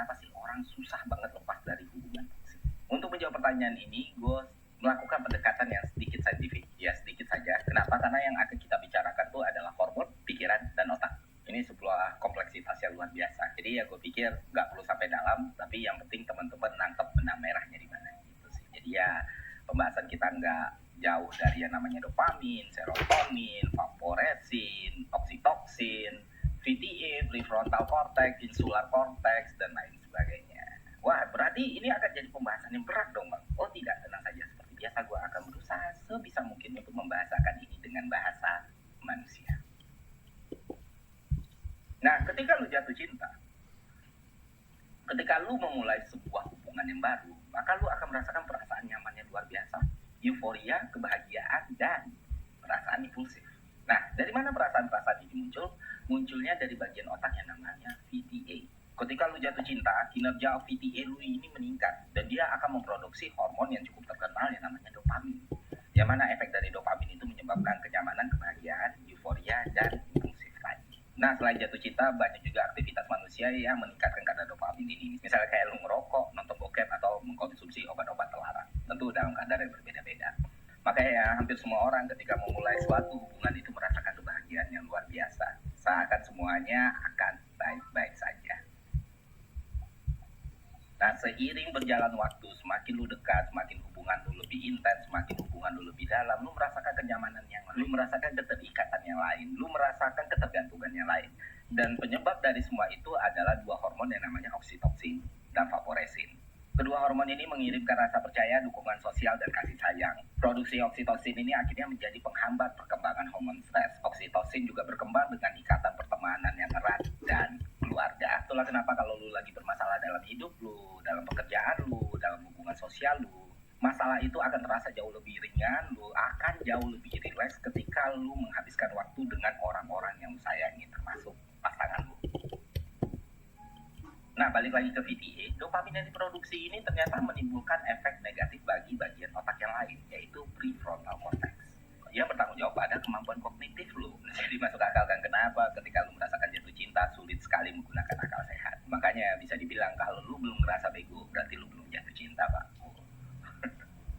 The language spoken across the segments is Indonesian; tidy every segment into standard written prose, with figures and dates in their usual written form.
kenapa sih orang susah banget lepas dari hubungan toksik? Untuk menjawab pertanyaan ini, gue melakukan pendekatan yang sedikit saintifik, ya sedikit saja. Kenapa? Karena yang akan kita bicarakan tuh adalah hormon, pikiran, dan otak. Ini sebuah kompleksitas yang luar biasa. Jadi ya gue pikir nggak perlu sampai dalam, tapi yang penting teman-teman nangkep benang merahnya di mana gitu sih. Jadi ya pembahasan kita nggak jauh dari yang namanya dopamin, serotonin, vaporesin, oksitoksin, VTA, prefrontal cortex, insular cortex, dan lain sebagainya. Wah, berarti ini akan jadi pembahasan yang berat dong, Bang. Oh tidak, tenang saja. Seperti biasa, gue akan berusaha sebisa mungkin untuk membahasakan ini dengan bahasa manusia. Nah, ketika lu jatuh cinta, ketika lu memulai sebuah hubungan yang baru, maka lu akan merasakan perasaan nyaman yang luar biasa. Euforia, kebahagiaan, dan perasaan impulsif. Nah, dari mana perasaan-perasaan ini muncul? Munculnya dari bagian otak yang namanya VTA. Ketika lu jatuh cinta, kinerja VTA lu ini meningkat dan dia akan memproduksi hormon yang cukup terkenal yang namanya dopamin. Yang mana efek dari dopamin itu menyebabkan kenyamanan, kebahagiaan, euforia, dan impulsif lagi. Nah, selain jatuh cinta, banyak juga aktivitas manusia yang meningkatkan kadar dopamin ini. Misalnya kayak lu ngerokok, nonton bokep, atau mengkonsumsi obat-obat terlarang. Tentu dalam kadar yang berbeda-beda. Makanya hampir semua orang ketika memulai suatu hubungan itu merasakan kebahagiaan yang luar biasa. Seakan semuanya akan baik-baik saja. Nah, seiring berjalan waktu, semakin lu dekat, semakin hubungan lu lebih intens, semakin hubungan lu lebih dalam, lu merasakan kenyamanan yang lain, lu merasakan keterikatan yang lain, lu merasakan ketergantungan yang lain. Dan penyebab dari semua itu adalah dua hormon yang namanya oksitoksin dan vaporesin. Kedua hormon ini mengirimkan rasa percaya, dukungan sosial, dan kasih sayang. Produksi oksitoksin ini akhirnya menjadi penghambat perkembangan hormon stres. Oksitoksin juga berkembang dengan ikatan pertemanan yang erat dan keluarga. Itulah kenapa kalau lu lagi bermasalah dalam hidup lu, dalam pekerjaan lu, dalam hubungan sosial lu, masalah itu akan terasa jauh lebih ringan, lu akan jauh lebih rileks ketika lu menghabiskan waktu dengan orang-orang yang lu sayangi, termasuk pasangan lu. Nah, balik lagi ke VTA, dopamin yang diproduksi ini ternyata menimbulkan efek negatif bagi bagian otak yang lain, yaitu prefrontal cortex. Yang bertanggung jawab pada kemampuan kognitif lu. Jadi masuk akal kan kenapa ketika lu merasakan jatuh cinta sulit sekali menggunakan akal sehat. Makanya bisa dibilang kalau lu belum ngerasa bego, berarti lu belum jatuh cinta, Pak.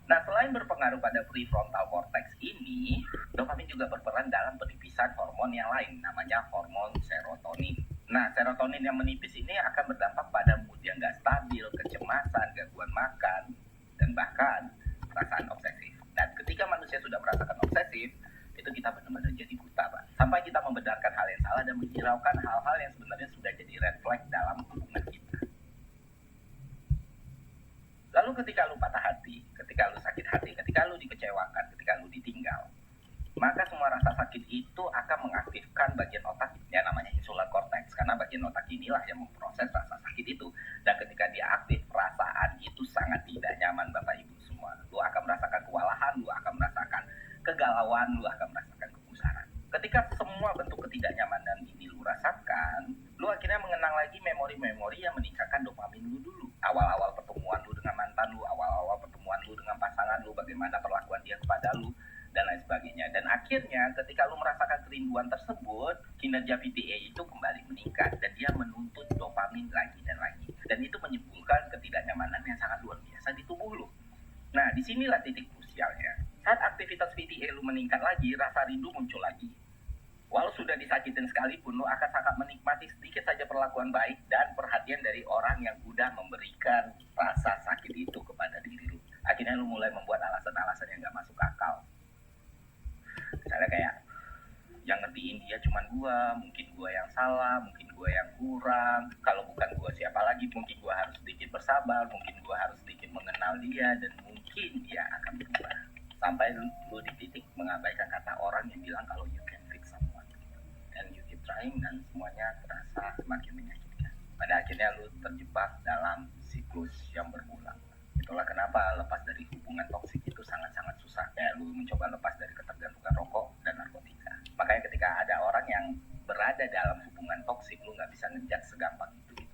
Nah, selain berpengaruh pada prefrontal cortex ini, dopamin juga berperan dalam penipisan hormon yang lain, namanya hormon serotonin. Nah, serotonin yang menipis ini akan berdampak pada mood yang nggak stabil, kecemasan, gangguan makan, dan bahkan perasaan obsesif. Dan ketika manusia sudah merasakan obsesif, itu kita benar-benar jadi buta, Pak. Sampai kita membenarkan hal yang salah dan menghiraukan hal-hal yang sebenarnya sudah jadi red flag dalam hubungan kita. Lalu ketika lu patah hati, ketika lu sakit hati, ketika lu dikecewakan, ketika lu ditinggal, maka semua rasa sakit itu akan mengaktifkan bagian otak yang namanya insular cortex, karena bagian otak inilah yang memproses rasa sakit itu. Dan ketika dia aktif, perasaan itu sangat tidak nyaman, Bapak Ibu semua. Lu akan merasakan kewalahan, lu akan merasakan kegalauan, lu akan merasakan kegusaran. Ketika semua bentuk ketidaknyamanan ini lu rasakan, lu akhirnya mengenang lagi memori-memori yang meningkatkan dopamin lu dulu. Awal-awal pertemuan lu dengan mantan lu, awal-awal pertemuan lu dengan pasangan lu, bagaimana perlakuan dia kepada lu, dan lain sebagainya. Dan akhirnya ketika lu merasakan kerinduan tersebut, kinerja VTA itu kembali meningkat dan dia menuntut dopamin lagi dan lagi. Dan itu menimbulkan ketidaknyamanan yang sangat luar biasa di tubuh lu. Nah, disinilah titik krusialnya. Saat aktivitas VTA lu meningkat lagi, rasa rindu muncul lagi. Walau sudah disakitin sekalipun, lu akan sangat menikmati sedikit saja perlakuan baik dan perhatian dari orang yang udah memberikan rasa sakit itu kepada diri lu. Akhirnya lu mulai membuat alasan-alasan yang gak masuk akal. Misalnya kayak, yang ngertiin dia cuman gua, mungkin gua yang salah, mungkin gua yang kurang, kalau bukan gua siapa lagi, mungkin gua harus sedikit bersabar, mungkin gua harus sedikit mengenal dia, dan mungkin dia akan berubah. Sampai lu di titik mengabaikan kata orang yang bilang kalau you can fix someone, and you keep trying, dan semuanya terasa semakin menyakitkan. Pada akhirnya lu terjebak dalam siklus yang berulang. Itulah kenapa lepas dari hubungan toksik itu sangat-sangat susah. Kayak lu mencoba lepas dari ketergantungan rokok dan narkotika. Makanya ketika ada orang yang berada dalam hubungan toksik, lu nggak bisa ngejat segampang itu.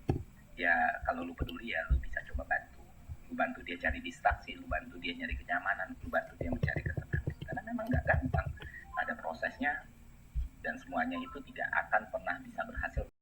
Ya kalau lu peduli ya lu bisa coba bantu. Lu bantu dia cari distraksi, lu bantu dia nyari kenyamanan, lu bantu dia mencari ketenangan. Karena memang nggak gampang. Ada prosesnya dan semuanya itu tidak akan pernah bisa berhasil